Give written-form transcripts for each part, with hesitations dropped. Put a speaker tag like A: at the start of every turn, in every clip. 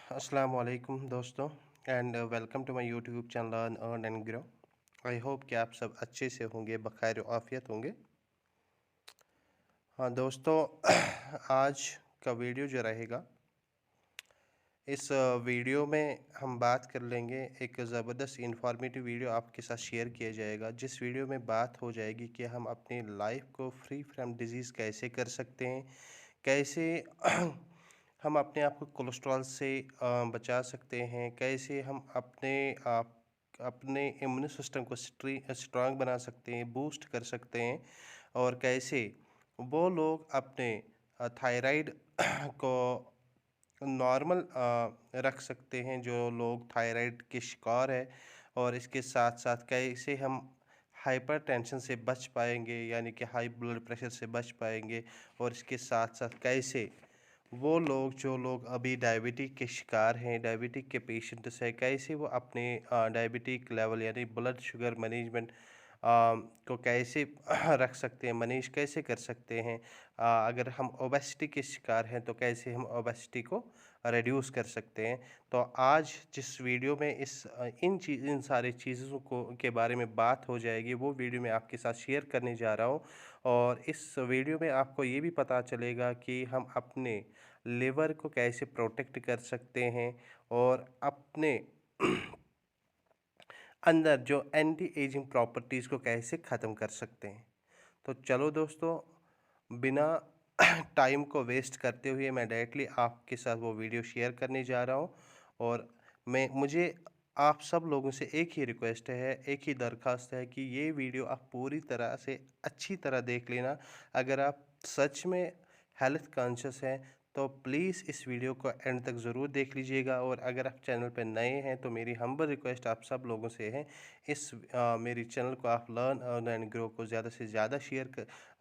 A: अस्सलाम वालेकुम दोस्तों and welcome to my YouTube channel learn earn and grow. I hope कि आप सब अच्छे से होंगे, बखैर आफियत होंगे। हाँ दोस्तों, आज का वीडियो जो रहेगा, इस वीडियो में हम बात कर लेंगे, एक ज़बरदस्त इंफॉर्मेटिव वीडियो आपके साथ शेयर किया जाएगा, जिस वीडियो में बात हो जाएगी कि हम अपनी लाइफ को फ्री फ्रॉम डिजीज़ कैसे कर सकते हैं, कैसे हम अपने आप को कोलेस्ट्रॉल से बचा सकते हैं, कैसे हम अपने इम्यून सिस्टम को स्ट्रांग बना सकते हैं, बूस्ट कर सकते हैं, और कैसे वो लोग अपने थायराइड को नॉर्मल रख सकते हैं जो लोग थायराइड के शिकार है, और इसके साथ साथ कैसे हम हाइपरटेंशन से बच पाएंगे, यानी कि हाई ब्लड प्रेशर से बच पाएंगे, और इसके साथ साथ कैसे वो लोग जो लोग अभी डायबिटिक के शिकार हैं, डायबिटिक के पेशेंट्स हैं, कैसे वो अपने डायबिटिक लेवल यानी ब्लड शुगर मैनेजमेंट को कैसे रख सकते हैं, मैनेज कैसे कर सकते हैं। अगर हम ओबेसिटी के शिकार हैं तो कैसे हम ओबेसिटी को रिड्यूस कर सकते हैं। तो आज जिस वीडियो में इन सारी चीज़ों को के बारे में बात हो जाएगी, वो वीडियो मैं आपके साथ शेयर करने जा रहा हूँ। और इस वीडियो में आपको ये भी पता चलेगा कि हम अपने लिवर को कैसे प्रोटेक्ट कर सकते हैं, और अपने अंदर जो एंटी एजिंग प्रॉपर्टीज़ को कैसे ख़त्म कर सकते हैं। तो चलो दोस्तों, बिना टाइम को वेस्ट करते हुए मैं डायरेक्टली आपके साथ वो वीडियो शेयर करने जा रहा हूँ। और मुझे आप सब लोगों से एक ही रिक्वेस्ट है, एक ही दरख्वास्त है कि ये वीडियो आप पूरी तरह से अच्छी तरह देख लेना। अगर आप सच में हेल्थ कॉन्शियस हैं तो प्लीज़ इस वीडियो को एंड तक ज़रूर देख लीजिएगा। और अगर आप चैनल पर नए हैं तो मेरी हम्बल रिक्वेस्ट आप सब लोगों से है, मेरी चैनल को आप लर्न अर्न एंड ग्रो को ज़्यादा से ज़्यादा शेयर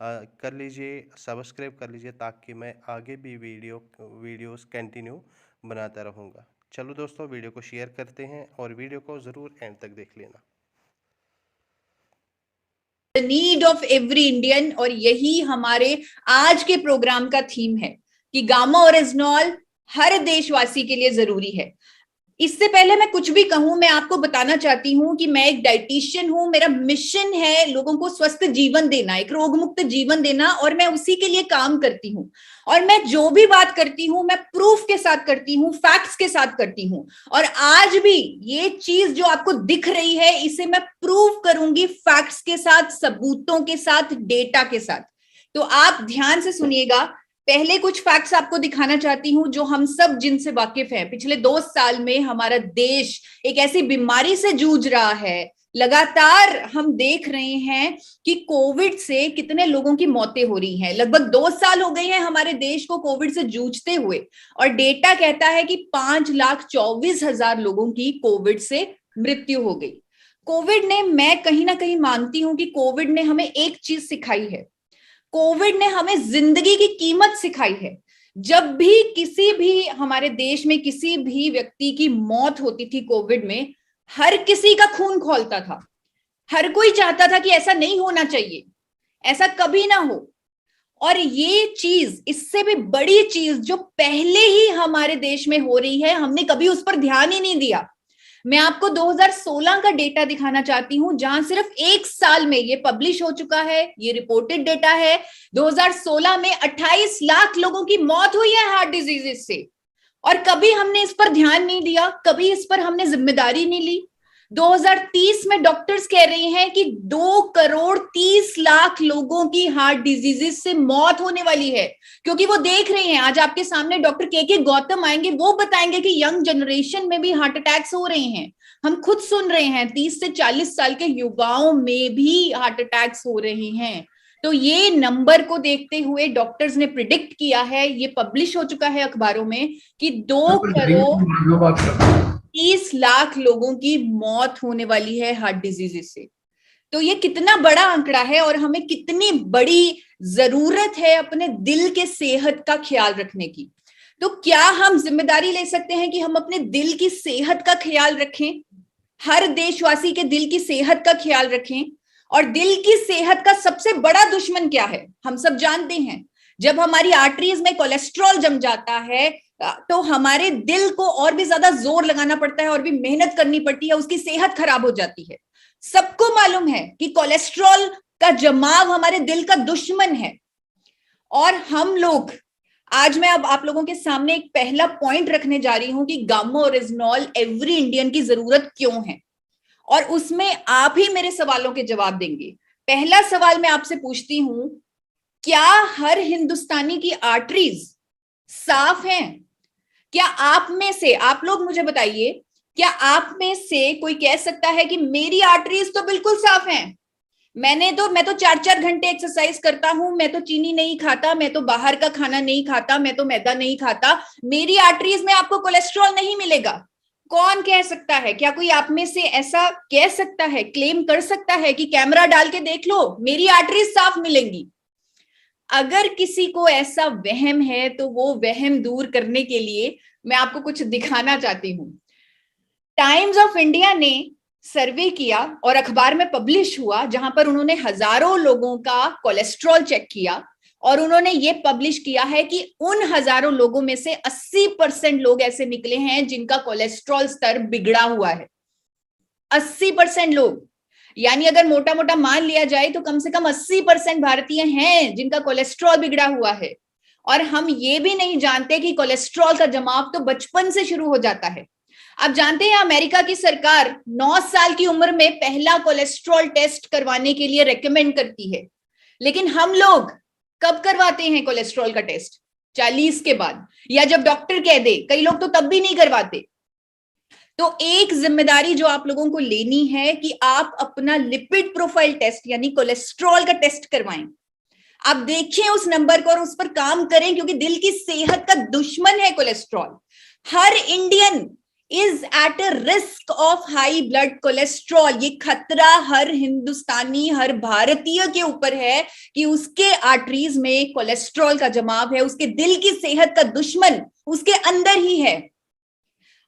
A: कर लीजिए, सब्सक्राइब कर लीजिए, ताकि मैं आगे भी वीडियोस कंटिन्यू बनाता रहूँगा। चलो दोस्तों, वीडियो को शेयर करते हैं और वीडियो को ज़रूर एंड तक देख लेना।
B: The need of every Indian, और यही हमारे आज के प्रोग्राम का थीम है कि गामा ओरिजिनॉल हर देशवासी के लिए जरूरी है। इससे पहले मैं कुछ भी कहूं, मैं आपको बताना चाहती हूं कि मैं एक डाइटिशियन हूं। मेरा मिशन है लोगों को स्वस्थ जीवन देना, एक रोग मुक्त जीवन देना, और मैं उसी के लिए काम करती हूं। और मैं जो भी बात करती हूं मैं प्रूफ के साथ करती हूं, फैक्ट्स के साथ करती हूं। और आज भी ये चीज जो आपको दिख रही है, इसे मैं प्रूव करूंगी फैक्ट्स के साथ, सबूतों के साथ, डेटा के साथ। तो आप ध्यान से सुनिएगा। पहले कुछ फैक्ट्स आपको दिखाना चाहती हूं जो हम सब जिनसे वाकिफ हैं। पिछले 2 साल में हमारा देश एक ऐसी बीमारी से जूझ रहा है। लगातार हम देख रहे हैं कि कोविड से कितने लोगों की मौतें हो रही हैं। लगभग 2 साल हो गए हैं हमारे देश को कोविड से जूझते हुए, और डेटा कहता है कि 5,24,000 लोगों की कोविड से मृत्यु हो गई। कोविड ने, मैं कहीं ना कहीं मानती हूं कि कोविड ने हमें एक चीज सिखाई है। कोविड ने हमें जिंदगी की कीमत सिखाई है। जब भी किसी भी हमारे देश में किसी भी व्यक्ति की मौत होती थी कोविड में, हर किसी का खून खौलता था। हर कोई चाहता था कि ऐसा नहीं होना चाहिए, ऐसा कभी ना हो। और ये चीज, इससे भी बड़ी चीज जो पहले ही हमारे देश में हो रही है, हमने कभी उस पर ध्यान ही नहीं दिया। मैं आपको 2016 का डेटा दिखाना चाहती हूं, जहां सिर्फ 1 साल में ये पब्लिश हो चुका है, ये रिपोर्टेड डेटा है। 2016 में 28 लाख लोगों की मौत हुई है हार्ट डिजीजेस से, और कभी हमने इस पर ध्यान नहीं दिया, कभी इस पर हमने जिम्मेदारी नहीं ली। 2030 में डॉक्टर्स कह रहे हैं कि 2,30,00,000 लोगों की हार्ट डिजीजेस से मौत होने वाली है, क्योंकि वो देख रहे हैं। आज आपके सामने डॉक्टर के गौतम आएंगे, वो बताएंगे कि यंग जनरेशन में भी हार्ट अटैक्स हो रहे हैं। हम खुद सुन रहे हैं 30 से 40 साल के युवाओं में भी हार्ट अटैक्स हो रहे हैं। तो ये नंबर को देखते हुए डॉक्टर्स ने प्रिडिक्ट किया है, ये पब्लिश हो चुका है अखबारों में, कि 2,30,00,000 लोगों की मौत होने वाली है हार्ट डिजीज से। तो ये कितना बड़ा आंकड़ा है, और हमें कितनी बड़ी जरूरत है अपने दिल के सेहत का ख्याल रखने की। तो क्या हम जिम्मेदारी ले सकते हैं कि हम अपने दिल की सेहत का ख्याल रखें, हर देशवासी के दिल की सेहत का ख्याल रखें? और दिल की सेहत का सबसे बड़ा दुश्मन क्या है, हम सब जानते हैं। जब हमारी आर्टरीज में कोलेस्ट्रॉल जम जाता है, तो हमारे दिल को और भी ज्यादा जोर लगाना पड़ता है और भी मेहनत करनी पड़ती है, उसकी सेहत खराब हो जाती है। सबको मालूम है कि कोलेस्ट्रॉल का जमाव हमारे दिल का दुश्मन है। और हम लोग, आज मैं अब आप लोगों के सामने एक पहला पॉइंट रखने जा रही हूं कि गामा ओरिजिनॉल एवरी इंडियन की जरूरत क्यों है, और उसमें आप ही मेरे सवालों के जवाब देंगे। पहला सवाल मैं आपसे पूछती हूं, क्या हर हिंदुस्तानी की आर्टरीज साफ हैं? क्या आप में से, आप लोग मुझे बताइए, क्या आप में से कोई कह सकता है कि मेरी आर्टरीज तो बिल्कुल साफ हैं, मैं तो 4-4 घंटे एक्सरसाइज करता हूं, मैं तो चीनी नहीं खाता, मैं तो बाहर का खाना नहीं खाता, मैं तो मैदा नहीं खाता, मेरी आर्टरीज में आपको कोलेस्ट्रॉल नहीं मिलेगा? कौन कह सकता है? क्या कोई आप में से ऐसा कह सकता है, क्लेम कर सकता है कि कैमरा डाल के देख लो मेरी आर्टरीज साफ मिलेंगी? अगर किसी को ऐसा वहम है तो वो वहम दूर करने के लिए मैं आपको कुछ दिखाना चाहती हूं। टाइम्स ऑफ इंडिया ने सर्वे किया और अखबार में पब्लिश हुआ, जहां पर उन्होंने हजारों लोगों का कोलेस्ट्रॉल चेक किया, और उन्होंने ये पब्लिश किया है कि उन हजारों लोगों में से 80% लोग ऐसे निकले हैं जिनका कोलेस्ट्रॉल स्तर बिगड़ा हुआ है। 80% लोग, यानी अगर मोटा मोटा मान लिया जाए तो कम से कम 80% भारतीय हैं जिनका कोलेस्ट्रॉल बिगड़ा हुआ है। और हम ये भी नहीं जानते कि कोलेस्ट्रॉल का जमाव तो बचपन से शुरू हो जाता है। आप जानते हैं अमेरिका की सरकार 9 साल की उम्र में पहला कोलेस्ट्रॉल टेस्ट करवाने के लिए रेकमेंड करती है, लेकिन हम लोग कब करवाते हैं कोलेस्ट्रॉल का टेस्ट? 40 के बाद, या जब डॉक्टर कह दे। कई लोग तो तब भी नहीं करवाते। तो एक जिम्मेदारी जो आप लोगों को लेनी है कि आप अपना लिपिड प्रोफाइल टेस्ट यानी कोलेस्ट्रॉल का टेस्ट करवाएं। आप देखें उस नंबर को और उस पर काम करें, क्योंकि दिल की सेहत का दुश्मन है cholesterol. Her Indian is at a risk of high blood cholesterol. ये खतरा हर हिंदुस्तानी, हर भारतीय के ऊपर है कि उसके आर्टरीज में कोलेस्ट्रॉल का जमाव है। उसके दिल की सेहत का दुश्मन उसके अंदर ही है।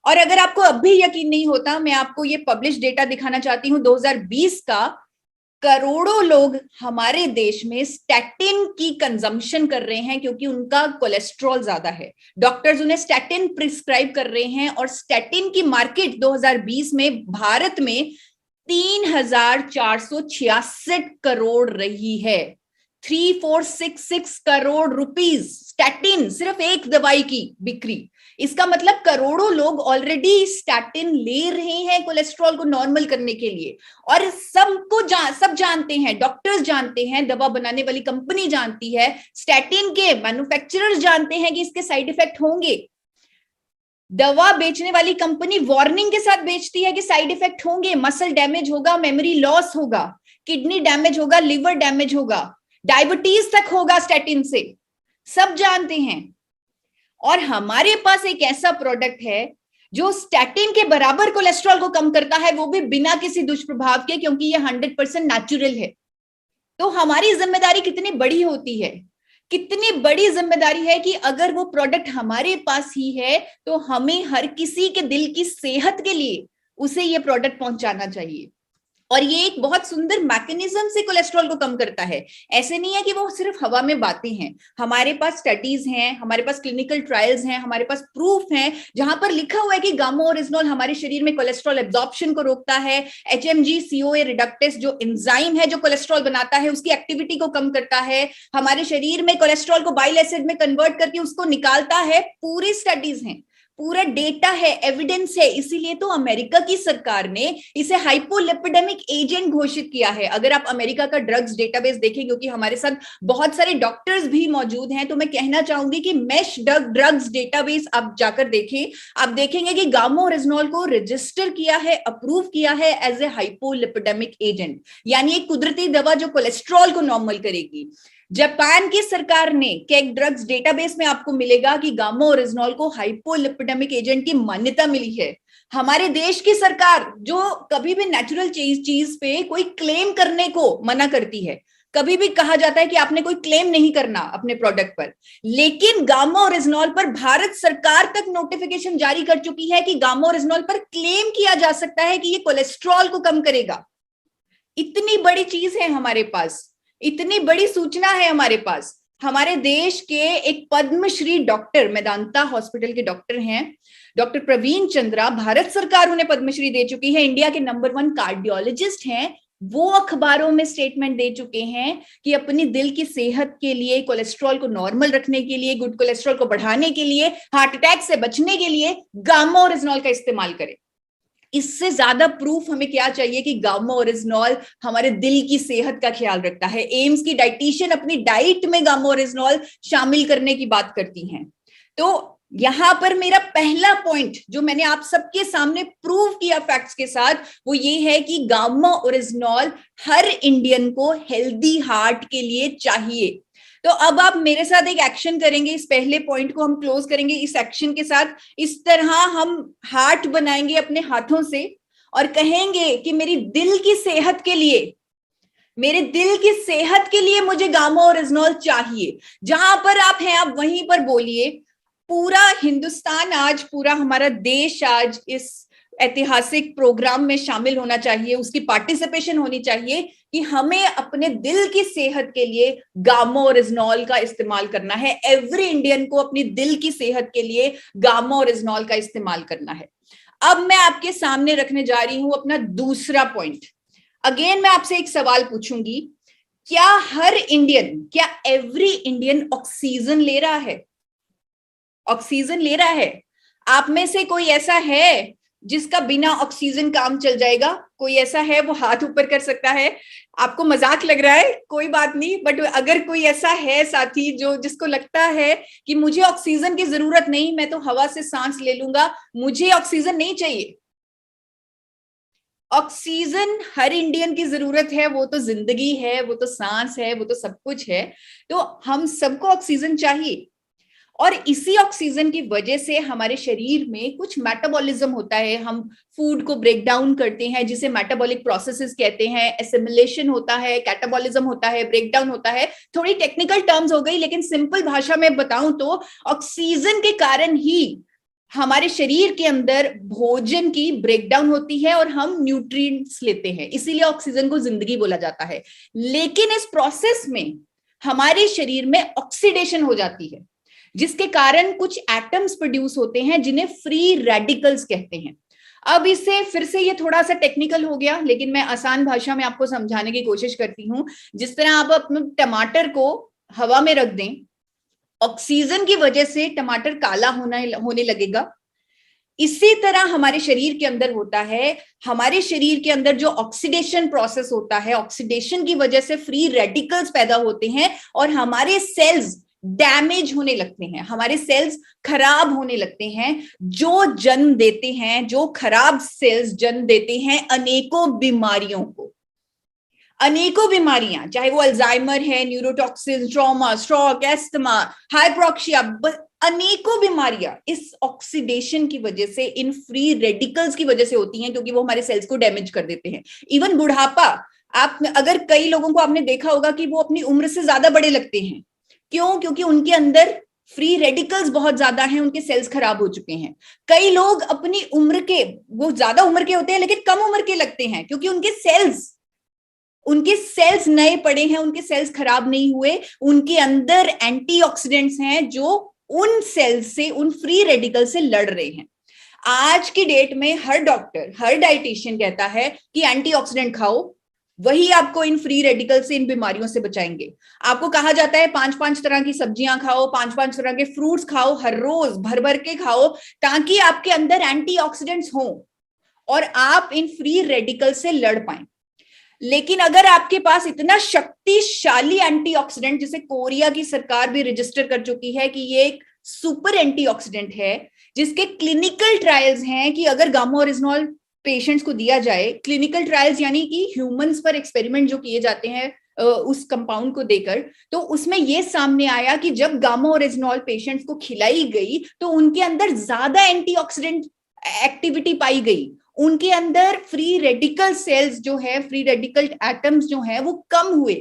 B: और अगर आपको अब भी यकीन नहीं होता, मैं आपको ये पब्लिश डेटा दिखाना चाहती हूं 2020 का। करोड़ों लोग हमारे देश में स्टैटिन की कंजम्पशन कर रहे हैं क्योंकि उनका कोलेस्ट्रॉल ज्यादा है। डॉक्टर्स उन्हें स्टैटिन प्रिस्क्राइब कर रहे हैं, और स्टैटिन की मार्केट 2020 में भारत में 3,466 करोड़ रही है। 3,466 करोड़ रुपीस स्टैटिन, सिर्फ एक दवाई की बिक्री। इसका मतलब करोड़ों लोग ऑलरेडी स्टैटिन ले रहे हैं कोलेस्ट्रॉल को नॉर्मल करने के लिए। और सब जानते हैं, डॉक्टर्स जानते हैं, दवा बनाने वाली कंपनी जानती है, स्टैटिन के मैन्युफैक्चरर्स जानते हैं कि इसके साइड इफेक्ट होंगे। दवा बेचने वाली कंपनी वार्निंग के साथ बेचती है कि साइड इफेक्ट होंगे, मसल डैमेज होगा, मेमोरी लॉस होगा, किडनी डैमेज होगा, लिवर डैमेज होगा, डायबिटीज तक होगा स्टैटिन से। सब जानते हैं। और हमारे पास एक ऐसा प्रोडक्ट है जो स्टैटिन के बराबर कोलेस्ट्रॉल को कम करता है, वो भी बिना किसी दुष्प्रभाव के, क्योंकि ये 100% नेचुरल है। तो हमारी जिम्मेदारी कितनी बड़ी होती है, कितनी बड़ी जिम्मेदारी है कि अगर वो प्रोडक्ट हमारे पास ही है तो हमें हर किसी के दिल की सेहत के लिए उसे ये प्रोडक्ट पहुंचाना चाहिए। और ये एक बहुत सुंदर मैकेनिज्म से कोलेस्ट्रॉल को कम करता है। ऐसे नहीं है कि वो सिर्फ हवा में बातें हैं। हमारे पास स्टडीज हैं, हमारे पास क्लिनिकल ट्रायल्स हैं, हमारे पास प्रूफ हैं, जहां पर लिखा हुआ है कि गामा ओरिजिनॉल हमारे शरीर में कोलेस्ट्रॉल एब्जॉर्प्शन को रोकता है। HMG CoA रिडक्टेस जो एंजाइम है जो कोलेस्ट्रॉल बनाता है, उसकी एक्टिविटी को कम करता है। हमारे शरीर में कोलेस्ट्रॉल को बाइल एसिड में कन्वर्ट करके उसको निकालता है। पूरी स्टडीज हैं, पूरा डेटा है, एविडेंस है। इसीलिए तो अमेरिका की सरकार ने इसे हाइपोलिपिडेमिक एजेंट घोषित किया है। अगर आप अमेरिका का ड्रग्स डेटाबेस देखें, क्योंकि हमारे साथ बहुत सारे डॉक्टर्स भी मौजूद हैं, तो मैं कहना चाहूंगी कि मैश ड्रग्स डेटाबेस आप जाकर देखें। आप देखेंगे कि गामा ओरिजिनॉल को रजिस्टर किया है, अप्रूव किया है एज ए हाइपोलिपिडेमिक एजेंट, यानी एक कुदरती दवा जो कोलेस्ट्रॉल को नॉर्मल करेगी। जापान की सरकार ने केक ड्रग्स डेटाबेस में आपको मिलेगा कि गामा ओरिजिनॉल को हाइपोलिपिडेमिक एजेंट की मान्यता मिली है। हमारे देश की सरकार जो कभी भी नेचुरल चीज पे कोई क्लेम करने को मना करती है, कभी भी कहा जाता है कि आपने कोई क्लेम नहीं करना अपने प्रोडक्ट पर, लेकिन गामा ओरिजिनॉल पर भारत सरकार तक नोटिफिकेशन जारी कर चुकी है कि गामा ओरिजिनॉल पर क्लेम किया जा सकता है कि ये कोलेस्ट्रॉल को कम करेगा। इतनी बड़ी चीज है हमारे पास, इतनी बड़ी सूचना है हमारे पास। हमारे देश के एक पद्मश्री डॉक्टर, मेदांता हॉस्पिटल के डॉक्टर हैं, डॉक्टर प्रवीण चंद्रा, भारत सरकार उन्हें पद्मश्री दे चुकी है, इंडिया के नंबर 1 कार्डियोलॉजिस्ट हैं, वो अखबारों में स्टेटमेंट दे चुके हैं कि अपनी दिल की सेहत के लिए, कोलेस्ट्रॉल को नॉर्मल रखने के लिए, गुड कोलेस्ट्रॉल को बढ़ाने के लिए, हार्ट अटैक से बचने के लिए गामा ओरिजिनॉल का इस्तेमाल करें। इससे ज्यादा प्रूफ हमें क्या चाहिए कि गामा ओरिजिनॉल हमारे दिल की सेहत का ख्याल रखता है। एम्स की डाइटिशियन अपनी डाइट में गामा ओरिजिनॉल शामिल करने की बात करती हैं। तो यहां पर मेरा पहला पॉइंट जो मैंने आप सबके सामने प्रूव किया फैक्ट्स के साथ, वो ये है कि गामा ओरिजिनॉल हर इंडियन को हेल्दी हार्ट के लिए चाहिए। तो अब आप मेरे साथ एक एक्शन करेंगे, इस पहले पॉइंट को हम क्लोज करेंगे इस एक्शन के साथ। इस तरह हम हार्ट बनाएंगे अपने हाथों से और कहेंगे कि मेरी दिल की सेहत के लिए, मेरे दिल की सेहत के लिए मुझे गामा ओरिजिनॉल चाहिए। जहां पर आप हैं आप वहीं पर बोलिए। पूरा हिंदुस्तान आज, पूरा हमारा देश आज इस ऐतिहासिक प्रोग्राम में शामिल होना चाहिए, उसकी पार्टिसिपेशन होनी चाहिए कि हमें अपने दिल की सेहत के लिए गामा ओरिजिनॉल का इस्तेमाल करना है। एवरी इंडियन को अपनी दिल की सेहत के लिए गामा ओरिजिनॉल का इस्तेमाल करना है। अब मैं आपके सामने रखने जा रही हूं अपना दूसरा पॉइंट। अगेन मैं आपसे एक सवाल पूछूंगी, क्या हर इंडियन, क्या एवरी इंडियन ऑक्सीजन ले रहा है? ऑक्सीजन ले रहा है? आप में से कोई ऐसा है जिसका बिना ऑक्सीजन काम चल जाएगा? कोई ऐसा है? वो हाथ ऊपर कर सकता है। आपको मजाक लग रहा है, कोई बात नहीं, बट अगर कोई ऐसा है साथी जो जिसको लगता है कि मुझे ऑक्सीजन की जरूरत नहीं, मैं तो हवा से सांस ले लूंगा, मुझे ऑक्सीजन नहीं चाहिए। ऑक्सीजन हर इंडियन की जरूरत है, वो तो जिंदगी है, वो तो सांस है, वो तो सब कुछ है। तो हम सबको ऑक्सीजन चाहिए और इसी ऑक्सीजन की वजह से हमारे शरीर में कुछ मेटाबॉलिज्म होता है। हम फूड को ब्रेक डाउन करते हैं जिसे मेटाबॉलिक प्रोसेसेस कहते हैं। एसिमिलेशन होता है, कैटाबॉलिज्म होता है, ब्रेक डाउन होता है। थोड़ी टेक्निकल टर्म्स हो गई, लेकिन सिंपल भाषा में बताऊं तो ऑक्सीजन के कारण ही हमारे शरीर के अंदर भोजन की ब्रेकडाउन होती है और हम न्यूट्रिएंट्स लेते हैं, इसीलिए ऑक्सीजन को जिंदगी बोला जाता है। लेकिन इस प्रोसेस में हमारे शरीर में ऑक्सीडेशन हो जाती है, जिसके कारण कुछ एटम्स प्रोड्यूस होते हैं जिन्हें फ्री रेडिकल्स कहते हैं। अब इससे फिर से ये थोड़ा सा टेक्निकल हो गया, लेकिन मैं आसान भाषा में आपको समझाने की कोशिश करती हूं। जिस तरह आप अपने टमाटर को हवा में रख दें, ऑक्सीजन की वजह से टमाटर काला होने लगेगा। इसी तरह हमारे शरीर के अंदर होता है। हमारे शरीर के अंदर जो ऑक्सीडेशन प्रोसेस होता है, ऑक्सीडेशन की वजह से फ्री रेडिकल्स पैदा होते हैं और हमारे सेल्स डैमेज होने लगते हैं, हमारे सेल्स खराब होने लगते हैं, जो जन्म देते हैं, जो खराब सेल्स जन्म देते हैं अनेकों बीमारियों को। अनेकों बीमारियां, चाहे वो अल्जाइमर है, न्यूरोटॉक्सिन, ट्रॉमा, स्ट्रोक, एस्थमा, हाइप्रोक्सिया, अनेकों बीमारियां इस ऑक्सीडेशन की वजह से, इन फ्री रेडिकल्स की वजह से होती हैं, क्योंकि वो हमारे सेल्स को डैमेज कर देते हैं। इवन बुढ़ापा, आप अगर कई लोगों को आपने देखा होगा कि वो अपनी उम्र से ज्यादा बड़े लगते हैं। क्यों? क्योंकि उनके अंदर फ्री रेडिकल्स बहुत ज्यादा हैं, उनके सेल्स खराब हो चुके हैं। कई लोग अपनी उम्र के, वो ज्यादा उम्र के होते हैं लेकिन कम उम्र के लगते हैं, क्योंकि उनके सेल्स नए पड़े हैं, उनके सेल्स खराब नहीं हुए, उनके अंदर एंटीऑक्सीडेंट्स हैं जो उन सेल्स से, उन फ्री रेडिकल से लड़ रहे हैं। आज की डेट में हर डॉक्टर, हर डाइटिशियन कहता है कि एंटीऑक्सीडेंट खाओ, वही आपको इन फ्री रेडिकल से, इन बीमारियों से बचाएंगे। आपको कहा जाता है 5-5 तरह की सब्जियां खाओ, 5-5 तरह के फ्रूट्स खाओ, हर रोज भर भर के खाओ, ताकि आपके अंदर एंटीऑक्सीडेंट्स हो और आप इन फ्री रेडिकल से लड़ पाएं। लेकिन अगर आपके पास इतना शक्तिशाली एंटीऑक्सीडेंट, जिसे कोरिया की सरकार भी रजिस्टर कर चुकी है कि ये एक सुपर एंटीऑक्सीडेंट है, जिसके क्लिनिकल ट्रायल्स हैं कि अगर गामा ओरिजिनॉल पेशेंट्स को दिया जाए, क्लिनिकल ट्रायल्स यानी कि ह्यूमंस पर एक्सपेरिमेंट जो किए जाते हैं उस कंपाउंड को देकर, तो उसमें यह सामने आया कि जब गामा ओरिजिनॉल पेशेंट्स को खिलाई गई तो उनके अंदर ज्यादा एंटीऑक्सीडेंट एक्टिविटी पाई गई। उनके अंदर फ्री रेडिकल सेल्स जो है, फ्री रेडिकल एटम्स जो है, वो कम हुए।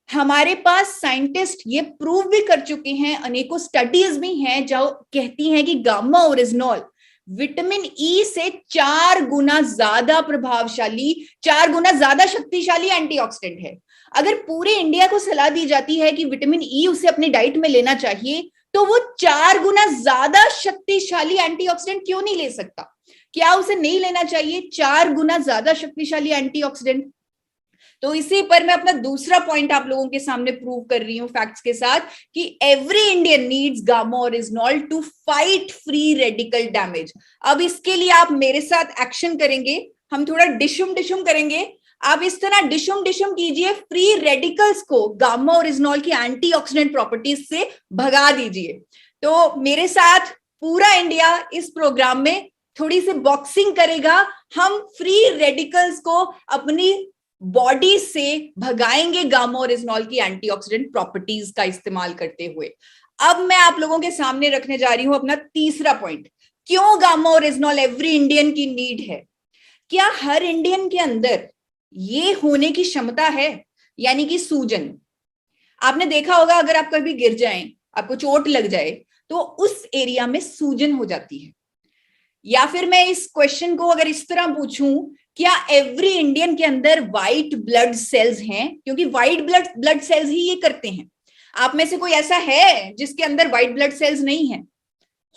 B: हमारे पास साइंटिस्ट ये प्रूव भी कर चुके हैं, अनेकों स्टडीज भी हैं जो कहती हैं कि गामा ओरिजिनॉल विटामिन ई से 4 गुना ज्यादा प्रभावशाली, 4 गुना ज्यादा शक्तिशाली एंटीऑक्सीडेंट है। अगर पूरे इंडिया को सलाह दी जाती है कि विटामिन ई उसे अपनी डाइट में लेना चाहिए, तो वो 4 गुना ज्यादा शक्तिशाली एंटीऑक्सीडेंट क्यों नहीं ले सकता? क्या उसे नहीं लेना चाहिए 4 गुना ज्यादा शक्तिशाली एंटीऑक्सीडेंट? तो इसी पर मैं अपना दूसरा पॉइंट आप लोगों के सामने प्रूव कर रही हूं फैक्ट्स के साथ कि every Indian needs gamma oryzanol to fight free radical damage. अब इसके लिए आप मेरे साथ एक्शन करेंगे, हम थोड़ा डिशुम डिशुम करेंगे। आप इस तरह डिशुम डिशुम कीजिए, फ्री रेडिकल्स को गामा ओरिजिनॉल की एंटीऑक्सीडेंट प्रॉपर्टीज से भगा दीजिए। तो मेरे साथ पूरा इंडिया इस प्रोग्राम में थोड़ी सी बॉक्सिंग करेगा। हम फ्री रेडिकल्स को अपनी बॉडी से भगाएंगे गामा ओरिजिनॉल की एंटीऑक्सीडेंट प्रॉपर्टीज का इस्तेमाल करते हुए। अब मैं आप लोगों के सामने रखने जा रही हूं अपना तीसरा पॉइंट, क्यों गामा ओरिजिनॉल एवरी इंडियन की नीड है। क्या हर इंडियन के अंदर ये होने की क्षमता है, यानी कि सूजन? आपने देखा होगा अगर आप कभी गिर जाएं, आपको चोट लग जाए, तो उस एरिया में सूजन हो जाती है। या फिर मैं इस क्वेश्चन को अगर इस तरह पूछूं, क्या एवरी इंडियन के अंदर व्हाइट ब्लड सेल्स हैं? क्योंकि व्हाइट ब्लड सेल्स ही ये करते हैं। आप में से कोई ऐसा है जिसके अंदर व्हाइट ब्लड सेल्स नहीं है?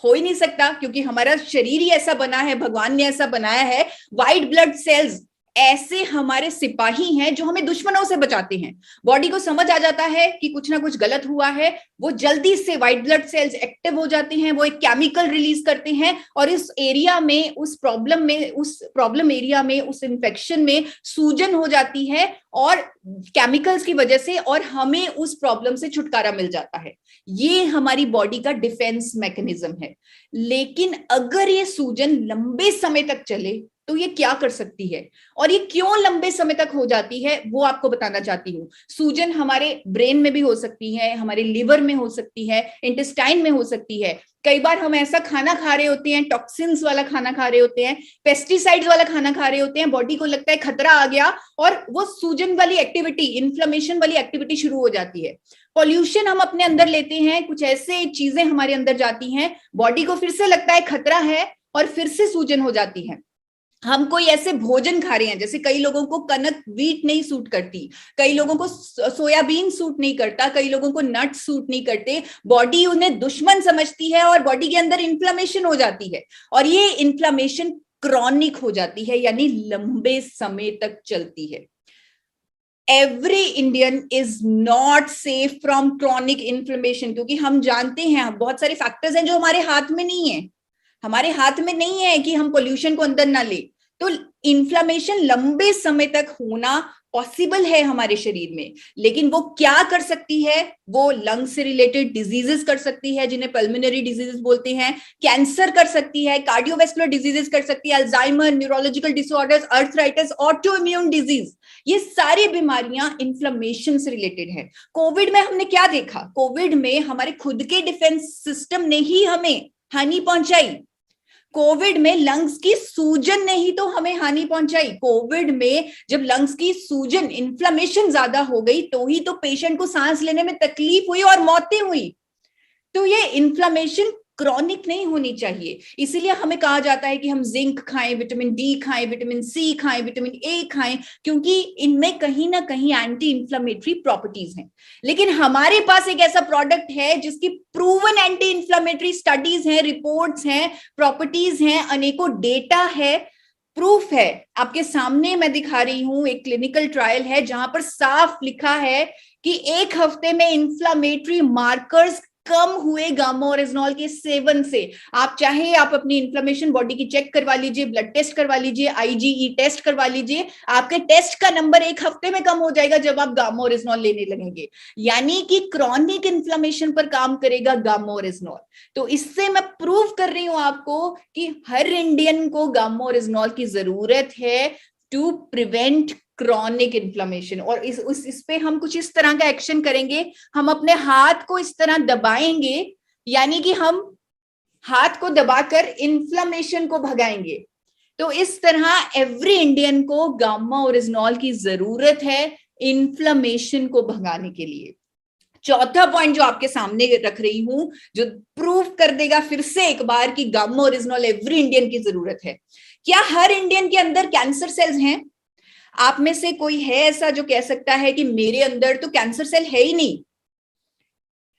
B: हो ही नहीं सकता, क्योंकि हमारा शरीर ही ऐसा बना है, भगवान ने ऐसा बनाया है। व्हाइट ब्लड सेल्स ऐसे हमारे सिपाही हैं जो हमें दुश्मनों से बचाते हैं। बॉडी को समझ आ जाता है कि कुछ ना कुछ गलत हुआ है, वो जल्दी से व्हाइट ब्लड सेल्स एक्टिव हो जाते हैं, वो एक केमिकल रिलीज करते हैं और इस एरिया में, उस प्रॉब्लम एरिया में, उस इंफेक्शन में सूजन हो जाती है और केमिकल्स की वजह से, और हमें उस प्रॉब्लम से छुटकारा मिल जाता है। ये हमारी बॉडी का डिफेंस मैकेनिज्म है। लेकिन अगर ये सूजन लंबे समय तक चले तो ये क्या कर सकती है, और ये क्यों लंबे समय तक हो जाती है, वो आपको बताना चाहती हूँ। सूजन हमारे ब्रेन में भी हो सकती है, हमारे लिवर में हो सकती है, इंटेस्टाइन में हो सकती है। कई बार हम ऐसा खाना खा रहे होते हैं, टॉक्सिन्स वाला खाना खा रहे होते हैं, पेस्टिसाइड्स वाला खाना खा रहे होते हैं, बॉडी को लगता है खतरा आ गया और वो सूजन वाली एक्टिविटी, इन्फ्लेमेशन वाली एक्टिविटी शुरू हो जाती है। पॉल्यूशन हम अपने अंदर लेते हैं, कुछ ऐसे चीजें हमारे अंदर जाती हैं, बॉडी को फिर से लगता है खतरा है और फिर से सूजन हो जाती है। हम कोई ऐसे भोजन खा रहे हैं, जैसे कई लोगों को कनक व्हीट नहीं सूट करती, कई लोगों को सोयाबीन सूट नहीं करता, कई लोगों को नट सूट नहीं करते, बॉडी उन्हें दुश्मन समझती है और बॉडी के अंदर इन्फ्लेमेशन हो जाती है, और ये इन्फ्लेमेशन क्रॉनिक हो जाती है, यानी लंबे समय तक चलती है। Every Indian is not safe from chronic inflammation, क्योंकि हम जानते हैं बहुत सारे फैक्टर्स हैं जो हमारे हाथ में नहीं है। हमारे हाथ में नहीं है कि हम पोल्यूशन को अंदर ना ले, तो इन्फ्लेमेशन लंबे समय तक होना पॉसिबल है हमारे शरीर में। लेकिन वो क्या कर सकती है, वो लंग से रिलेटेड डिजीजेस कर सकती है, जिन्हें पल्मोनरी डिजीजेस बोलते हैं, कैंसर कर सकती है, कार्डियोवैस्कुलर डिजीजेस कर सकती है, Alzheimer, neurological disorders, arthritis, auto immune disease, ये सारी बीमारियां इन्फ्लेमेशन से रिलेटेड है। कोविड में हमने क्या देखा? कोविड में हमारे खुद के डिफेंस सिस्टम ने ही हमें हानि पहुंचाई। कोविड में लंग्स की सूजन ने ही तो हमें हानि पहुंचाई। कोविड में जब लंग्स की सूजन, इन्फ्लेमेशन ज्यादा हो गई, तो ही तो पेशेंट को सांस लेने में तकलीफ हुई और मौतें हुई। तो ये इन्फ्लेमेशन क्रॉनिक नहीं होनी चाहिए। इसीलिए हमें कहा जाता है कि हम जिंक खाएं, विटामिन डी खाएं, विटामिन सी खाएं, विटामिन ए खाएं, क्योंकि इनमें कहीं ना कहीं एंटी इन्फ्लेमेटरी प्रॉपर्टीज हैं। लेकिन हमारे पास एक ऐसा प्रोडक्ट है जिसकी प्रूवन एंटी इन्फ्लेमेटरी स्टडीज हैं, रिपोर्ट्स हैं, प्रॉपर्टीज हैं, अनेकों डेटा है, प्रूफ है। आपके सामने मैं दिखा रही हूं, एक क्लिनिकल ट्रायल है जहां पर साफ लिखा है कि 1 हफ्ते में इन्फ्लेमेटरी मार्कर्स कम हुए गामा ओरिजिनॉल के सेवन से। आप चाहे आप अपनी इन्फ्लेमेशन बॉडी की चेक करवा लीजिए, ब्लड टेस्ट करवा लीजिए, आईजीई टेस्ट करवा लीजिए, आपके टेस्ट का नंबर 1 हफ्ते में कम हो जाएगा जब आप गामा ओरिजिनॉल लेने लगेंगे। यानी कि क्रॉनिक इन्फ्लेमेशन पर काम करेगा गामा ओरिजिनॉल। तो इससे मैं प्रूव कर रही हूं आपको कि हर इंडियन को गामा ओरिजिनॉल की जरूरत है टू प्रिवेंट क्रॉनिक इन्फ्लेमेशन। और इस पे हम कुछ इस तरह का एक्शन करेंगे, हम अपने हाथ को इस तरह दबाएंगे, यानी कि हम हाथ को दबाकर इन्फ्लेमेशन को भगाएंगे। तो इस तरह एवरी इंडियन को गामा ओरिजिनॉल की जरूरत है इन्फ्लेमेशन को भगाने के लिए। चौथा पॉइंट जो आपके सामने रख रही हूं, जो प्रूव कर देगा फिर से एक बार कि गामा ओरिजिनॉल एवरी इंडियन की जरूरत है। क्या हर इंडियन के अंदर कैंसर सेल्स हैं? आप में से कोई है ऐसा जो कह सकता है कि मेरे अंदर तो कैंसर सेल है ही नहीं?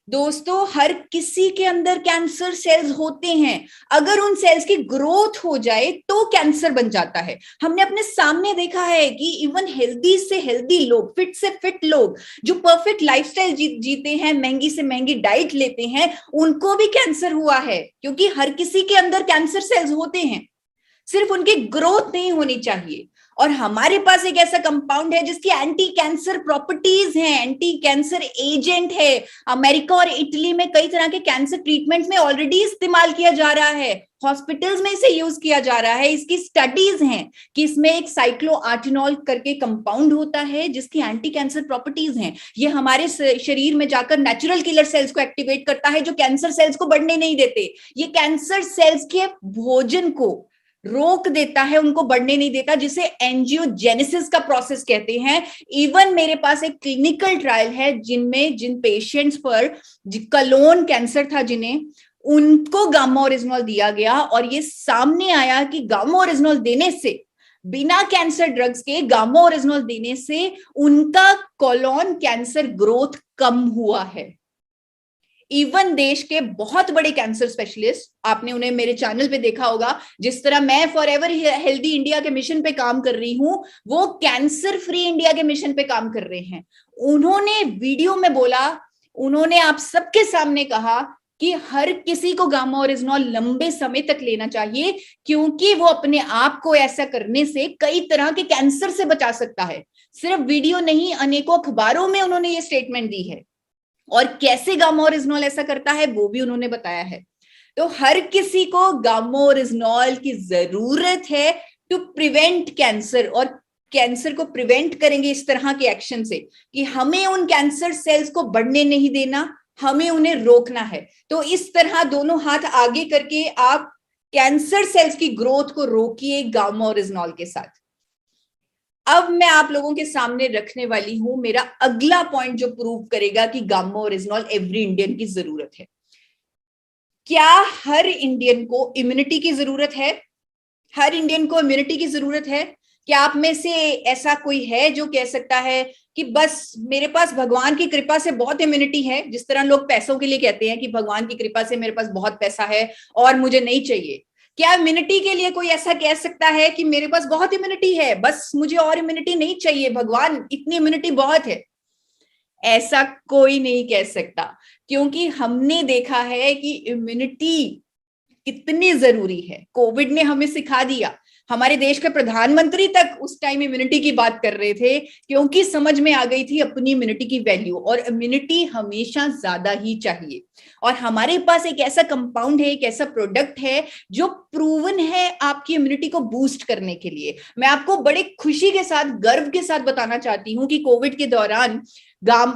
B: दोस्तों, हर किसी के अंदर कैंसर सेल्स होते हैं। अगर उन सेल्स की ग्रोथ हो जाए तो कैंसर बन जाता है। हमने अपने सामने देखा है कि इवन हेल्दी से हेल्दी लोग, फिट से फिट लोग जो परफेक्ट लाइफस्टाइल जीते हैं, महंगी से महंगी डाइट लेते हैं, उनको भी कैंसर हुआ है। क्योंकि हर किसी के अंदर कैंसर सेल्स होते हैं, सिर्फ उनकी ग्रोथ नहीं होनी चाहिए। और हमारे पास एक ऐसा कंपाउंड है जिसकी एंटी कैंसर प्रॉपर्टीज हैं, एंटी कैंसर एजेंट है। अमेरिका और इटली में कई तरह के कैंसर ट्रीटमेंट में ऑलरेडी इस्तेमाल किया जा रहा है, हॉस्पिटल्स में इसे यूज किया जा रहा है। इसकी स्टडीज हैं कि इसमें एक साइक्लोआर्टिनॉल करके कंपाउंड होता है जिसकी एंटी कैंसर प्रॉपर्टीज हैं। ये हमारे शरीर में जाकर नेचुरल किलर सेल्स को एक्टिवेट करता है जो कैंसर सेल्स को बढ़ने नहीं देते। ये कैंसर सेल्स के भोजन को रोक देता है, उनको बढ़ने नहीं देता, जिसे एंजियोजेनेसिस का प्रोसेस कहते हैं। इवन मेरे पास एक क्लिनिकल ट्रायल है जिन पेशेंट्स पर कलोन कैंसर था, जिन्हें उनको गामा ओरिजिनॉल दिया गया और ये सामने आया कि गामा ओरिजिनॉल देने से, बिना कैंसर ड्रग्स के गामा ओरिजिनॉल देने से उनका कोलोन कैंसर ग्रोथ कम हुआ है। इवन देश के बहुत बड़े कैंसर स्पेशलिस्ट, आपने उन्हें मेरे चैनल पे देखा होगा, जिस तरह मैं फॉर एवर हेल्दी इंडिया के मिशन पे काम कर रही हूं, वो कैंसर फ्री इंडिया के मिशन पे काम कर रहे हैं। उन्होंने वीडियो में बोला, उन्होंने आप सबके सामने कहा कि हर किसी को गामा ओरिजिनॉल लंबे समय तक लेना चाहिए, क्योंकि वो अपने आप को ऐसा करने से कई तरह के कैंसर से बचा सकता है। सिर्फ वीडियो नहीं, अनेकों अखबारों में उन्होंने ये स्टेटमेंट दी है। और कैसे गामा ओरिजिनॉल ऐसा करता है वो भी उन्होंने बताया है। तो हर किसी को गामा ओरिजिनॉल की जरूरत है टू प्रिवेंट कैंसर, और कैंसर को प्रिवेंट करेंगे इस तरह के एक्शन से कि हमें उन कैंसर सेल्स को बढ़ने नहीं देना, हमें उन्हें रोकना है। तो इस तरह दोनों हाथ आगे करके आप कैंसर सेल्स की ग्रोथ को रोकिए गामा ओरिजिनॉल के साथ। अब मैं आप लोगों के सामने रखने वाली हूं मेरा अगला पॉइंट जो प्रूव करेगा कि गामा ओरिजिनॉल एवरी इंडियन की जरूरत है। क्या हर इंडियन को इम्यूनिटी की जरूरत है? हर इंडियन को इम्यूनिटी की जरूरत है? क्या आप में से ऐसा कोई है जो कह सकता है कि बस मेरे पास भगवान की कृपा से बहुत इम्यूनिटी है, जिस तरह लोग पैसों के लिए कहते हैं कि भगवान की कृपा से मेरे पास बहुत पैसा है और मुझे नहीं चाहिए? क्या इम्यूनिटी के लिए कोई ऐसा कह सकता है कि मेरे पास बहुत इम्यूनिटी है, बस मुझे और इम्यूनिटी नहीं चाहिए, भगवान इतनी इम्यूनिटी बहुत है? ऐसा कोई नहीं कह सकता, क्योंकि हमने देखा है कि इम्यूनिटी कितनी जरूरी है। कोविड ने हमें सिखा दिया। हमारे देश के प्रधानमंत्री तक उस टाइम इम्यूनिटी की बात कर रहे थे, क्योंकि समझ में आ गई थी अपनी इम्यूनिटी की वैल्यू, और इम्यूनिटी हमेशा ज्यादा ही चाहिए। और हमारे पास एक ऐसा कंपाउंड है, एक ऐसा प्रोडक्ट है जो प्रूवन है आपकी इम्यूनिटी को बूस्ट करने के लिए। मैं आपको बड़े खुशी के साथ, गर्व के साथ बताना चाहती हूँ कि कोविड के दौरान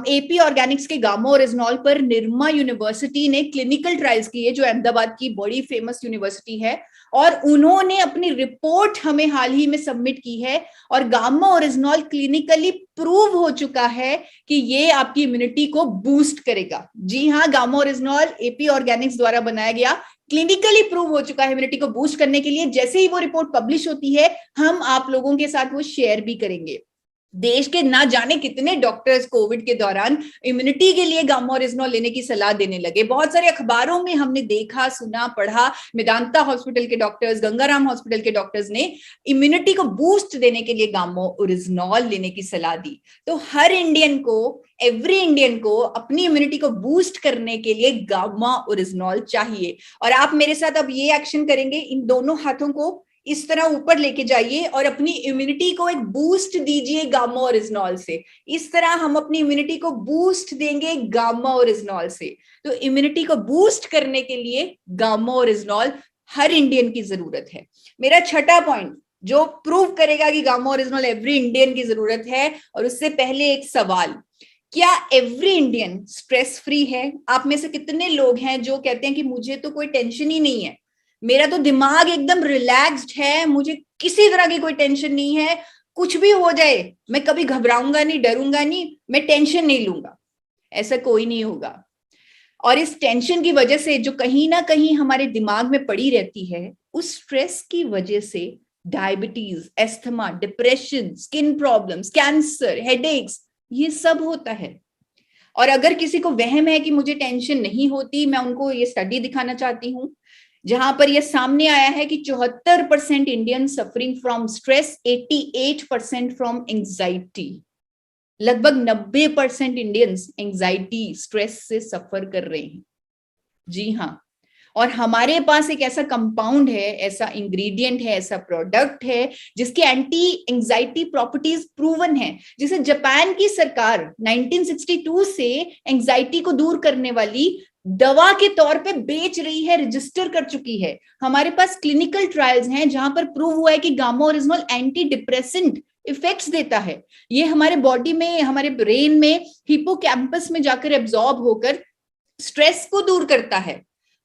B: एपी ऑर्गेनिक्स के गामा ओरिजिनॉल पर निरमा यूनिवर्सिटी ने क्लिनिकल ट्रायल्स किए, जो अहमदाबाद की बड़ी फेमस यूनिवर्सिटी है, और उन्होंने अपनी रिपोर्ट हमें हाल ही में सबमिट की है। और गामा ओरिजिनॉल क्लिनिकली प्रूव हो चुका है कि ये आपकी इम्यूनिटी को बूस्ट करेगा। जी हाँ, गामा ओरिजिनॉल एपी ऑर्गेनिक्स द्वारा बनाया गया, क्लिनिकली प्रूव हो चुका है इम्यूनिटी को बूस्ट करने के लिए। जैसे ही वो रिपोर्ट पब्लिश होती है, हम आप लोगों के साथ वो शेयर भी करेंगे। देश के ना जाने कितने डॉक्टर्स कोविड के दौरान इम्यूनिटी के लिए गामा ओरिजिनॉल लेने की सलाह देने लगे। बहुत सारे अखबारों में हमने देखा, सुना, पढ़ा, मेदांता हॉस्पिटल के डॉक्टर्स, गंगाराम हॉस्पिटल के डॉक्टर्स ने इम्यूनिटी को बूस्ट देने के लिए गामा ओरिजिनॉल लेने की सलाह दी। तो हर इंडियन को, एवरी इंडियन को अपनी इम्यूनिटी को बूस्ट करने के लिए गामा ओरिजिनॉल चाहिए। और आप मेरे साथ अब ये एक्शन करेंगे, इन दोनों हाथों को इस तरह ऊपर लेके जाइए और अपनी इम्यूनिटी को एक बूस्ट दीजिए गामा ओरिजिनॉल से। इस तरह हम अपनी इम्यूनिटी को बूस्ट देंगे गामा ओरिजिनॉल से। तो इम्यूनिटी को बूस्ट करने के लिए गामा ओरिजिनॉल हर इंडियन की जरूरत है। मेरा छठा पॉइंट जो प्रूव करेगा कि गामा ओरिजिनॉल एवरी इंडियन की जरूरत है, और उससे पहले एक सवाल, क्या एवरी इंडियन स्ट्रेस फ्री है? आप में से कितने लोग हैं जो कहते हैं कि मुझे तो कोई टेंशन ही नहीं है, मेरा तो दिमाग एकदम रिलैक्स्ड है, मुझे किसी तरह की कोई टेंशन नहीं है, कुछ भी हो जाए मैं कभी घबराऊंगा नहीं, डरूंगा नहीं, मैं टेंशन नहीं लूंगा? ऐसा कोई नहीं होगा। और इस टेंशन की वजह से जो कहीं ना कहीं हमारे दिमाग में पड़ी रहती है, उस स्ट्रेस की वजह से diabetes, asthma, depression, skin problems, cancer, headaches, ये सब होता है। और अगर किसी को वहम है कि मुझे टेंशन नहीं होती, मैं उनको ये स्टडी दिखाना चाहती हूँ जहां पर ये सामने आया है कि 74% Indian suffering from stress, 88% from anxiety. लगभग 90% इंडियंस एंजाइटी, स्ट्रेस से सफर कर रहे हैं। जी हाँ, और हमारे पास एक ऐसा कंपाउंड है, ऐसा इंग्रेडिएंट है, ऐसा प्रोडक्ट है जिसके एंटी एंजाइटी प्रॉपर्टीज प्रूवन है, जिसे जापान की सरकार 1962 से एंजाइटी को दूर करने वाली दवा के तौर पे बेच रही है, रजिस्टर कर चुकी है। हमारे पास क्लिनिकल ट्रायल्स हैं जहां पर प्रूव हुआ है कि gamma original anti depressant effects देता है। ये हमारे बॉडी में, हमारे ब्रेन में, हिपोकैम्पस में जाकर एब्जॉर्ब होकर स्ट्रेस को दूर करता है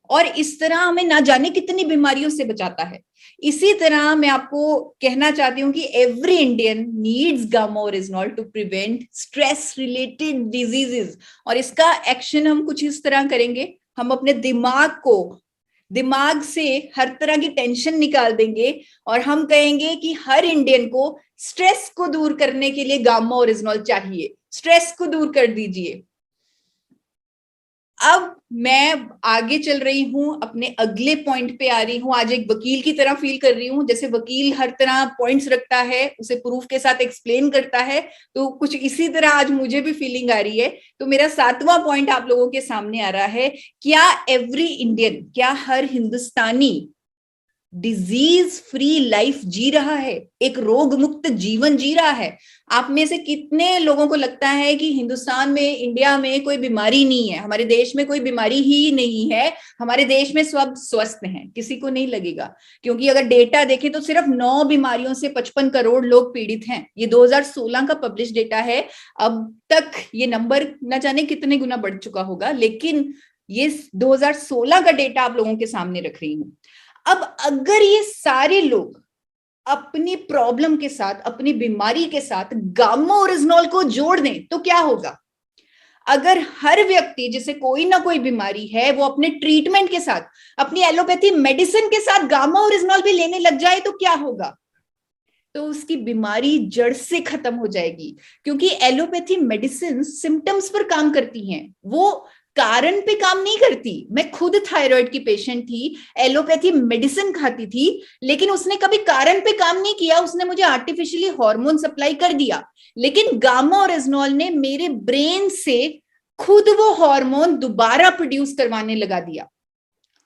B: और इस तरह हमें ना जाने कितनी बीमारियों से बचाता है। इसी तरह मैं आपको कहना चाहती हूँ कि every Indian needs gamma oryzanol to prevent stress related diseases. और इसका एक्शन हम कुछ इस तरह करेंगे, हम अपने दिमाग से हर तरह की टेंशन निकाल देंगे और हम कहेंगे कि हर इंडियन को स्ट्रेस को दूर करने के लिए गामा ओरिजिनल चाहिए, स्ट्रेस को दूर कर दीजिए। अब मैं आगे चल रही हूं, अपने अगले पॉइंट पे आ रही हूं। आज एक वकील की तरह फील कर रही हूं, जैसे वकील हर तरह पॉइंट्स रखता है, उसे प्रूफ के साथ एक्सप्लेन करता है, तो कुछ इसी तरह आज मुझे भी फीलिंग आ रही है। तो मेरा 7वां पॉइंट आप लोगों के सामने आ रहा है, क्या एवरी इंडियन, क्या हर हिंदुस्तानी डिजीज फ्री लाइफ जी रहा है, एक रोग मुक्त जीवन जी रहा है? आप में से कितने लोगों को लगता है कि हिंदुस्तान में, इंडिया में कोई बीमारी नहीं है, हमारे देश में कोई बीमारी ही नहीं है, हमारे देश में सब स्वस्थ हैं? किसी को नहीं लगेगा, क्योंकि अगर डेटा देखें तो सिर्फ 9 बीमारियों से 55 करोड़ लोग पीड़ित हैं। ये 2016 का पब्लिश डेटा है। अब तक ये नंबर न जाने कितने गुना बढ़ चुका होगा, लेकिन ये 2016 का डेटा आप लोगों के सामने रख रही हूं। अब अगर ये सारे लोग अपनी प्रॉब्लम के साथ, अपनी बीमारी के साथ गामा ओरिजिनल को जोड़ दें तो क्या होगा? अगर हर व्यक्ति जिसे कोई ना कोई बीमारी है वो अपने ट्रीटमेंट के साथ, अपनी एलोपैथी मेडिसिन के साथ गामा ओरिजिनल भी लेने लग जाए तो क्या होगा? तो उसकी बीमारी जड़ से खत्म हो जाएगी, क्योंकि एलोपैथी मेडिसिन सिम्टम्स पर काम करती हैं, वो कारण पे काम नहीं करती। मैं खुद थायराइड की पेशेंट थी, एलोपैथी मेडिसिन खाती थी, लेकिन उसने कभी कारण पे काम नहीं किया, उसने मुझे आर्टिफिशियली हार्मोन सप्लाई कर दिया। लेकिन गामा ओरिजिनल ने मेरे ब्रेन से खुद वो हार्मोन दोबारा प्रोड्यूस करवाने लगा दिया।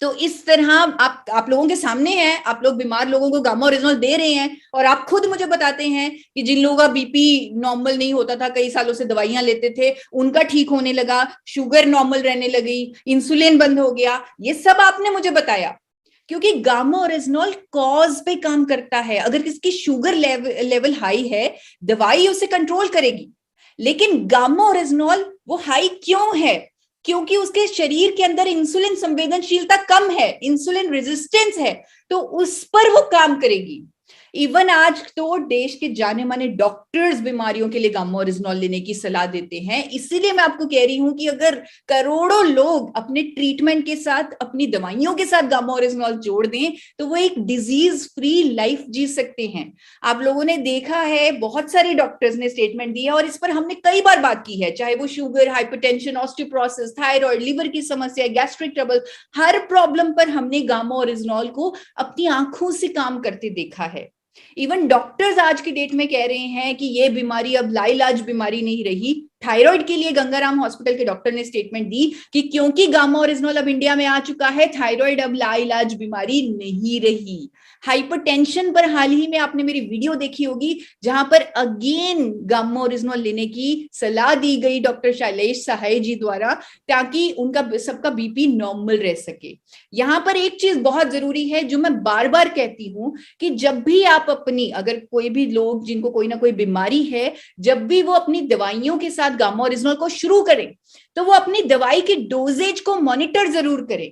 B: तो इस तरह आप लोगों के सामने है, आप लोग बीमार लोगों को गामा ओरिजिनल दे रहे हैं और आप खुद मुझे बताते हैं कि जिन लोगों का बीपी नॉर्मल नहीं होता था, कई सालों से दवाइयां लेते थे, उनका ठीक होने लगा, शुगर नॉर्मल रहने लगी, इंसुलिन बंद हो गया। ये सब आपने मुझे बताया क्योंकि गामा ओरिजिनल कॉज पे काम करता है। अगर किसकी शुगर लेवल हाई है, दवाई उसे कंट्रोल करेगी, लेकिन गामा ओरिजिनल वो हाई क्यों है? क्योंकि उसके शरीर के अंदर इंसुलिन संवेदनशीलता कम है, इंसुलिन रेजिस्टेंस है, तो उस पर वो काम करेगी। इवन आज तो देश के जाने माने डॉक्टर्स बीमारियों के लिए गामा ओरिजिनल लेने की सलाह देते हैं। इसीलिए मैं आपको कह रही हूं कि अगर करोड़ों लोग अपने ट्रीटमेंट के साथ, अपनी दवाइयों के साथ गामा ओरिजिनल जोड़ दें तो वो एक डिजीज फ्री लाइफ जी सकते हैं। आप लोगों ने देखा है, बहुत सारे डॉक्टर्स ने स्टेटमेंट दिया और इस पर हमने कई बार बात की है, चाहे वो sugar, hypertension, osteoporosis, thyroid, liver की समस्या, गैस्ट्रिक ट्रबल, हर प्रॉब्लम पर हमने गामा ओरिजिनल को अपनी आंखों से काम करते देखा है। इवन डॉक्टर्स आज की डेट में कह रहे हैं कि ये बीमारी अब लाइलाज बीमारी नहीं रही। थायराइड के लिए गंगाराम हॉस्पिटल के डॉक्टर ने स्टेटमेंट दी कि क्योंकि गामा ओरिजिनल अब इंडिया में आ चुका है, थायराइड अब लाइलाज बीमारी नहीं रही। हाइपरटेंशन पर हाल ही में आपने मेरी वीडियो देखी होगी जहां पर अगेन गामा ओरिजिनल लेने की सलाह दी गई डॉक्टर शैलेश सहाय जी द्वारा, ताकि उनका सबका बीपी नॉर्मल रह सके। यहां पर एक चीज बहुत जरूरी है जो मैं बार बार कहती हूं कि जब भी आप अपनी, अगर कोई भी लोग जिनको कोई ना कोई बीमारी है, जब भी वो अपनी दवाइयों के साथ गामा ओरिजिनल को शुरू करें तो वो अपनी दवाई की डोजेज को मॉनिटर जरूर करें,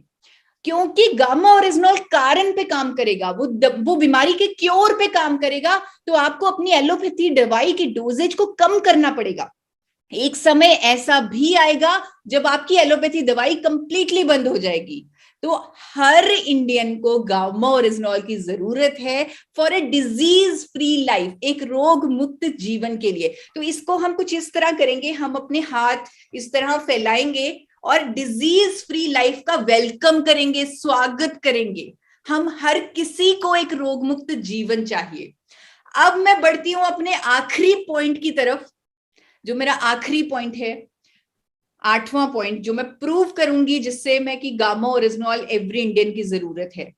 B: क्योंकि गामा ओरिजिनल कारण पे काम करेगा, वो बीमारी के क्योर पे काम करेगा। तो आपको अपनी एलोपैथी दवाई की डोजेज को कम करना पड़ेगा। एक समय ऐसा भी आएगा जब आपकी एलोपैथी दवाई कंप्लीटली बंद हो जाएगी। तो हर इंडियन को गामा ओरिजिनॉल की जरूरत है for a disease free life, एक रोग मुक्त जीवन के लिए। तो इसको हम कुछ इस तरह करेंगे, हम अपने हाथ इस तरह फैलाएंगे और डिजीज फ्री लाइफ का वेलकम करेंगे, स्वागत करेंगे। हम हर किसी को एक रोग मुक्त जीवन चाहिए। अब मैं बढ़ती हूं अपने आखिरी पॉइंट की तरफ, जो मेरा आखिरी पॉइंट है, 8वां पॉइंट, जो मैं प्रूव करूंगी जिससे मैं कि गामा ओरिजिनॉल एवरी इंडियन की जरूरत है।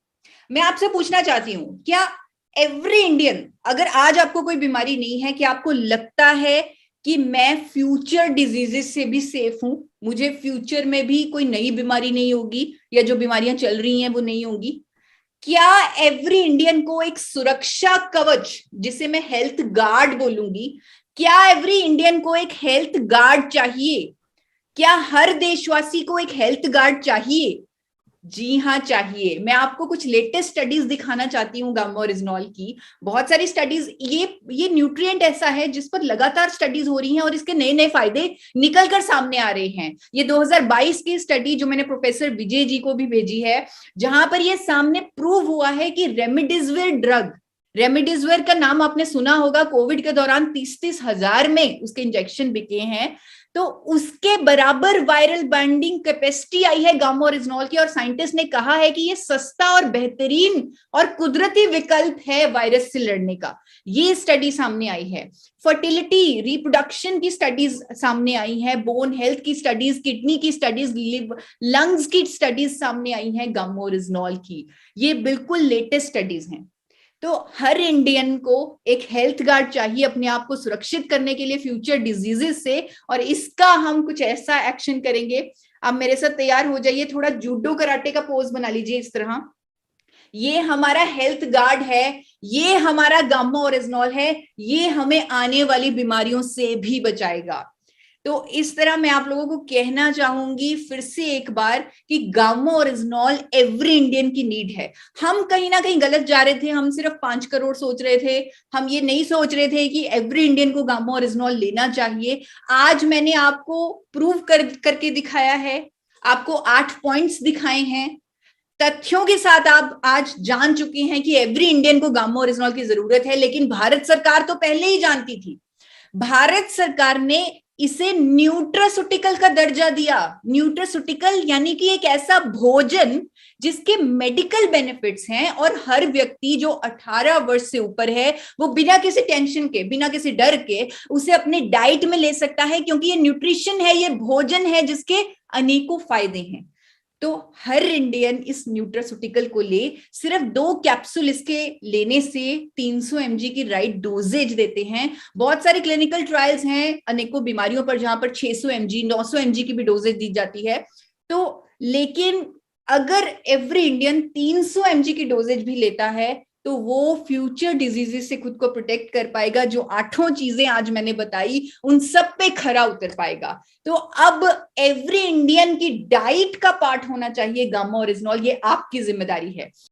B: मैं आपसे पूछना चाहती हूं, क्या एवरी इंडियन, अगर आज आपको कोई बीमारी नहीं है, क्या आपको लगता है कि मैं फ्यूचर डिजीजेस से भी सेफ हूं, मुझे फ्यूचर में भी कोई नई बीमारी नहीं होगी, या जो बीमारियां चल रही हैं वो नहीं होगी? क्या एवरी इंडियन को एक सुरक्षा कवच, जिसे मैं हेल्थ गार्ड बोलूंगी, क्या एवरी इंडियन को एक हेल्थ गार्ड चाहिए? क्या हर देशवासी को एक हेल्थ गार्ड चाहिए? जी हाँ, चाहिए। मैं आपको कुछ लेटेस्ट स्टडीज दिखाना चाहती हूँ गामा ओरिजिनॉल की। बहुत सारी स्टडीज, ये न्यूट्रिएंट ऐसा है जिस पर लगातार स्टडीज हो रही हैं और इसके नए नए फायदे निकल कर सामने आ रहे हैं। ये 2022 की स्टडी जो मैंने प्रोफेसर विजय जी को भी भेजी है, जहां पर ये सामने प्रूव हुआ है कि रेमडेसिविर ड्रग, रेमडेसिविर का नाम आपने सुना होगा, कोविड के दौरान 30-30 हजार में उसके इंजेक्शन बिके हैं। तो उसके बराबर वायरल बाइंडिंग कैपेसिटी आई है गामा ओरिजिनॉल की, और साइंटिस्ट ने कहा है कि ये सस्ता और बेहतरीन और कुदरती विकल्प है वायरस से लड़ने का। ये स्टडी सामने आई है। फर्टिलिटी, रिप्रोडक्शन की स्टडीज सामने आई है, बोन हेल्थ की स्टडीज, किडनी की स्टडीज, लंग्स की स्टडीज सामने आई हैं गामा ओरिजिनॉल की। ये बिल्कुल लेटेस्ट स्टडीज हैं। तो हर इंडियन को एक हेल्थ गार्ड चाहिए अपने आप को सुरक्षित करने के लिए फ्यूचर डिजीजेस से, और इसका हम कुछ ऐसा एक्शन करेंगे। आप मेरे साथ तैयार हो जाइए, थोड़ा जूडो कराटे का पोज बना लीजिए इस तरह। ये हमारा हेल्थ गार्ड है, ये हमारा गामा ओरिजिनॉल है, ये हमें आने वाली बीमारियों से भी बचाएगा। तो इस तरह मैं आप लोगों को कहना चाहूंगी फिर से एक बार कि गामा ओरिजिनॉल एवरी इंडियन की नीड है। हम कहीं ना कहीं गलत जा रहे थे, हम सिर्फ 5 करोड़ सोच रहे थे, हम ये नहीं सोच रहे थे कि एवरी इंडियन को गामा ओरिजिनॉल लेना चाहिए। आज मैंने आपको प्रूव करके दिखाया है, आपको 8 पॉइंट्स दिखाए हैं, तथ्यों के साथ आप आज जान चुके हैं कि एवरी इंडियन को गामा ओरिजिनॉल की जरूरत है। लेकिन भारत सरकार तो पहले ही जानती थी। भारत सरकार ने इसे न्यूट्रास्यूटिकल का दर्जा दिया। न्यूट्रास्यूटिकल यानी कि एक ऐसा भोजन जिसके मेडिकल बेनिफिट्स हैं, और हर व्यक्ति जो 18 वर्ष से ऊपर है वो बिना किसी टेंशन के, बिना किसी डर के उसे अपनी डाइट में ले सकता है, क्योंकि ये न्यूट्रिशन है, ये भोजन है जिसके अनेकों फायदे हैं। तो हर इंडियन इस न्यूट्रास्यूटिकल को ले, सिर्फ 2 कैप्सूल इसके लेने से 300 mg की राइट डोजेज देते हैं। बहुत सारे क्लिनिकल ट्रायल्स हैं अनेकों बीमारियों पर, जहां पर 600 mg 900 mg की भी डोजेज दी जाती है। तो लेकिन अगर एवरी इंडियन 300 mg की डोजेज भी लेता है तो वो फ्यूचर डिजीजेस से खुद को प्रोटेक्ट कर पाएगा। जो 8 चीजें आज मैंने बताई उन सब पे खरा उतर पाएगा। तो अब एवरी इंडियन की डाइट का पार्ट होना चाहिए गामा ओरिजिनॉल, ये आपकी जिम्मेदारी है।